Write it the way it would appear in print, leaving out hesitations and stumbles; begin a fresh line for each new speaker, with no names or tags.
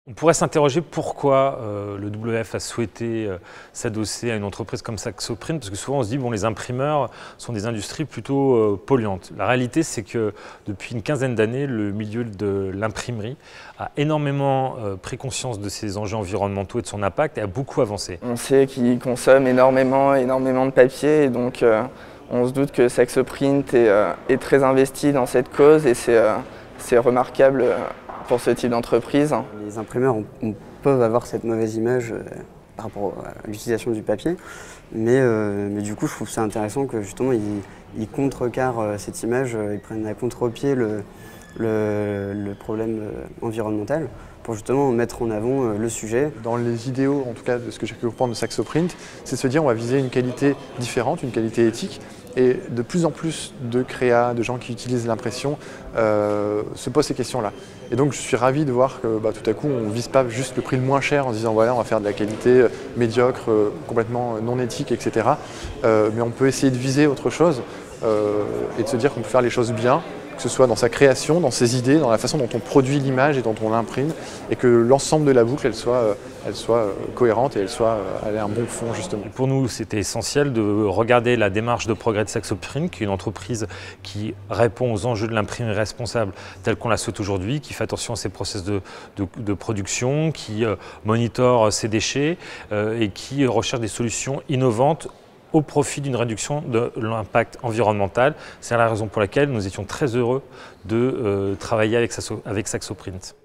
On pourrait s'interroger pourquoi le WF a souhaité s'adosser à une entreprise comme Saxoprint, parce que souvent on se dit bon, les imprimeurs sont des industries plutôt polluantes. La réalité, c'est que depuis une quinzaine d'années, le milieu de l'imprimerie a énormément pris conscience de ses enjeux environnementaux et de son impact et a beaucoup avancé.
On sait qu'ils consomment énormément de papier et donc on se doute que Saxoprint est très investi dans cette cause et c'est remarquable pour ce type d'entreprise.
Les imprimeurs peuvent avoir cette mauvaise image par rapport à l'utilisation du papier, mais du coup je trouve ça intéressant que justement ils contrecarrent cette image, ils prennent à contre-pied le problème environnemental pour justement mettre en avant le sujet.
Dans les idéaux, en tout cas de ce que j'ai pu comprendre de Saxoprint, c'est de se dire on va viser une qualité différente, une qualité éthique, et de plus en plus de créas, de gens qui utilisent l'impression se posent ces questions-là. Et donc je suis ravi de voir que tout à coup on ne vise pas juste le prix le moins cher en se disant voilà on va faire de la qualité médiocre, complètement non éthique, etc. Mais on peut essayer de viser autre chose et de se dire qu'on peut faire les choses bien, que ce soit dans sa création, dans ses idées, dans la façon dont on produit l'image et dont on l'imprime, et que l'ensemble de la boucle elle soit cohérente et elle ait un bon fond justement.
Pour nous, c'était essentiel de regarder la démarche de progrès de Saxoprint, qui est une entreprise qui répond aux enjeux de l'imprimerie responsable telle qu'on la souhaite aujourd'hui, qui fait attention à ses process de production, qui monitore ses déchets et qui recherche des solutions innovantes au profit d'une réduction de l'impact environnemental. C'est la raison pour laquelle nous étions très heureux de travailler avec Saxoprint.